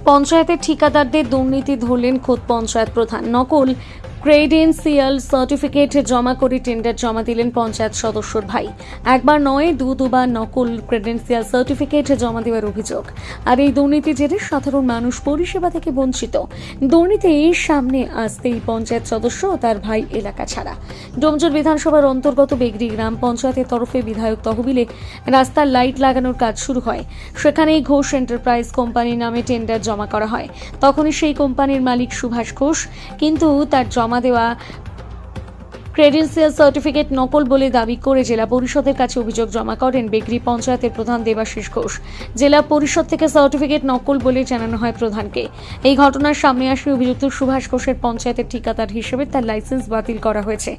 পঞ্চায়েতের ঠিকাদারদের দুর্নীতি ধরলেন খোদ পঞ্চায়েত প্রধান। নকল ক্রেডেন্সিয়াল সার্টিফিকেট জমা করে টেন্ডার জমা দিলেন পঞ্চায়েত সদস্যর ভাই। একবার নয় দুবার নকল ক্রেডেন্সিয়াল সার্টিফিকেট জমা দেওয়ার অভিযোগ। আর এই দুর্নীতি জেরে সাধারণ মানুষ পরিষেবা থেকে বঞ্চিত। দুর্নীতি সামনে আসতেই পঞ্চায়েত সদস্য ও তার ভাই এলাকা ছাড়া। ডোমজুর বিধানসভার অন্তর্গত বেগরি গ্রাম পঞ্চায়েতের তরফে বিধায়ক তহবিলে রাস্তার লাইট লাগানোর কাজ শুরু হয়। সেখানেই ঘোষ এন্টারপ্রাইজ কোম্পানির নামে টেন্ডার জমা করা হয়। তখনই সেই কোম্পানির মালিক সুভাষ ঘোষ কিন্তু তার জমা দেওয়া ক্রেডেন্সিয়াল সার্টিফিকেট নকল বলে দাবি করে জেলা পরিষদের কাছে অভিযোগ জমা করেন বেগরি পঞ্চায়েতের প্রধান দেবাশিস ঘোষ। জেলা পরিষদ থেকে সার্টিফিকেট নকল বলে জানানো হয় প্রধানকে। এই ঘটনার সামনে আসে অভিযুক্ত সুভাষ ঘোষের পঞ্চায়েতের ঠিকাদার হিসেবে তার লাইসেন্স বাতিল করা হয়েছে।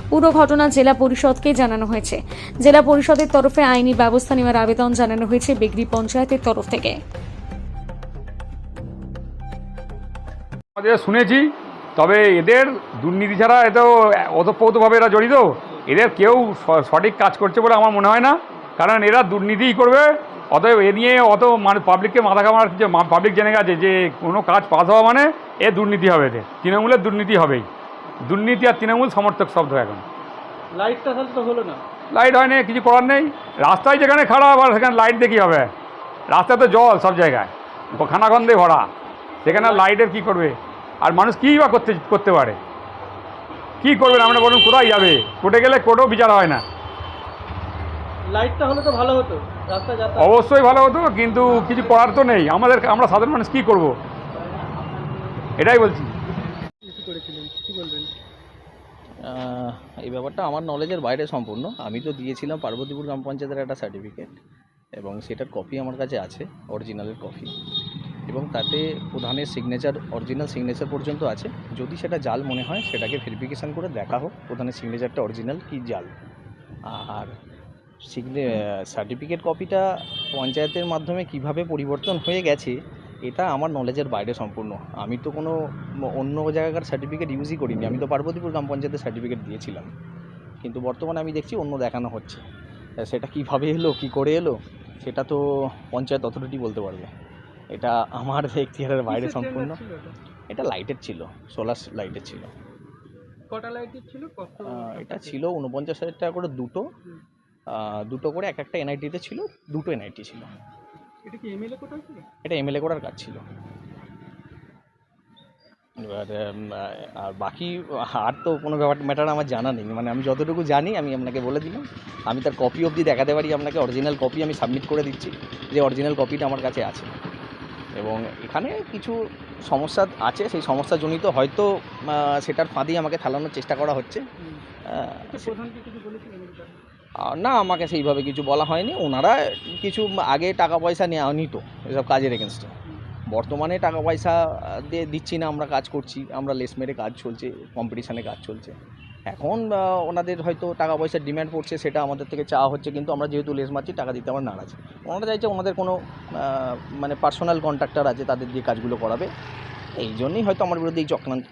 পুরো ঘটনা জেলা পরিষদকে জানানো হয়েছে। জেলা পরিষদের তরফে আইনি ব্যবস্থা নেওয়ার আবেদন জানানো হয়েছে বেগরি পঞ্চায়েতের তরফ থেকে। শুনেছি, তবে এদের দুর্নীতি ছাড়া এত ওতপ্রোতভাবে এরা জড়িত, এদের কেউ সঠিক কাজ করছে বলে আমার মনে হয় না। কারণ এরা দুর্নীতিই করবে। অতএব এ নিয়ে অত পাবলিককে মাথা ঘামার যে পাবলিক জেনে গেছে যে কোনো কাজ পাস হওয়া মানে এ দুর্নীতি হবে। এদের তৃণমূলের দুর্নীতি হবেই। দুর্নীতি আর তৃণমূল সমর্থক শব্দ। এখন লাইটটা তাহলে তো হলো না, লাইট হয়নি, কিছু করার নেই। রাস্তায় যেখানে খারাপ আর সেখানে লাইট দেখি হবে। রাস্তায় তো জল সব জায়গায়, খানাখন্দে ভরা, সেখানে লাইটের কি করবে? আর মানুষ কী বা করতে পারে? কী করবেন আমরা বলুন? কোথায় যাবে? কোর্টে গেলে কোর্টেও বিচার হয় না। লাইটটা হলে তো ভালো হতো, রাস্তা যাতায়াত অবশ্যই ভালো হতো, কিন্তু কিছু করার তো নেই। আমরা সাধারণ মানুষ কী করব? এটাই বলছি। কি করেছিলেন, কি বলবেন? এই ব্যাপারটা আমার নলেজের বাইরে সম্পূর্ণ। আমি তো দিয়েছিলাম পার্বতীপুর গ্রাম পঞ্চায়েতের একটা সার্টিফিকেট, এবং সেটার কপি আমার কাছে আছে, অরিজিনালের কপি, এবং তাতে প্রধানের সিগনেচার, অরিজিনাল সিগনেচার পর্যন্ত আছে। যদি সেটা জাল মনে হয় সেটাকে ভেরিফিকেশান করে দেখা হোক প্রধানের সিগনেচারটা অরিজিনাল কি জাল। আর সার্টিফিকেট কপিটা পঞ্চায়েতের মাধ্যমে কিভাবে পরিবর্তন হয়ে গেছে এটা আমার নলেজের বাইরে সম্পূর্ণ। আমি তো কোনো অন্য জায়গার সার্টিফিকেট ইউজই করিনি। আমি তো পার্বতীপুর গ্রাম পঞ্চায়েতের সার্টিফিকেট দিয়েছিলাম, কিন্তু বর্তমানে আমি দেখছি অন্য দেখানো হচ্ছে। সেটা কিভাবে এলো, কি করে এলো, সেটা তো পঞ্চায়েত অথরিটি বলতে পারবে। এটা আমার এখতিয়ারের বাইরে সম্পূর্ণ। এটা লাইটের ছিল, সোলার লাইটের ছিল। কটা লাইটের ছিল? এটা ছিল 49,000 টাকা করে দুটো করে, একটা এনআইটিতে ছিল, দুটো এনআইটি ছিল। এটা কি এমএলএ কোটা ছিল? এটা এমএলএ করার কাজ ছিল। এবার আর বাকি আর তো কোনো ম্যাটার আমার জানা নেই। মানে আমি যতটুকু জানি আমি আপনাকে বলে দিলাম। আমি তার কপি অবধি দেখাতে পারি আপনাকে, অরিজিনাল কপি আমি সাবমিট করে দিচ্ছি যে অরিজিনাল কপিটা আমার কাছে আছে। এবং এখানে কিছু সমস্যা আছে, সেই সমস্যাজনিত হয়তো সেটার ফাঁদি আমাকে ফেলানোর চেষ্টা করা হচ্ছে। প্রধানকে কিছু বলেছিলেন? না, আমাকে সেইভাবে কিছু বলা হয়নি। ওনারা কিছু আগে টাকা পয়সা নিত এসব কাজের এগেনস্টে। বর্তমানে টাকা পয়সা দিয়ে দিচ্ছি না, আমরা কাজ করছি, আমরা লেস মেরে কাজ চলছে, কম্পিটিশানে কাজ চলছে। এখন ওনাদের হয়তো টাকা পয়সার ডিম্যান্ড পড়ছে, সেটা আমাদের থেকে চাওয়া হচ্ছে, কিন্তু আমরা যেহেতু লেস মারছি টাকা দিতে আমরা নারাজ। ওনারা চাইছে ওনাদের কোনো মানে পার্সোনাল কন্ট্রাক্টর আছে, তাদের দিয়ে কাজগুলো করাবে। এই জন্যই হয়তো আমার বিরুদ্ধে এই চক্রান্ত।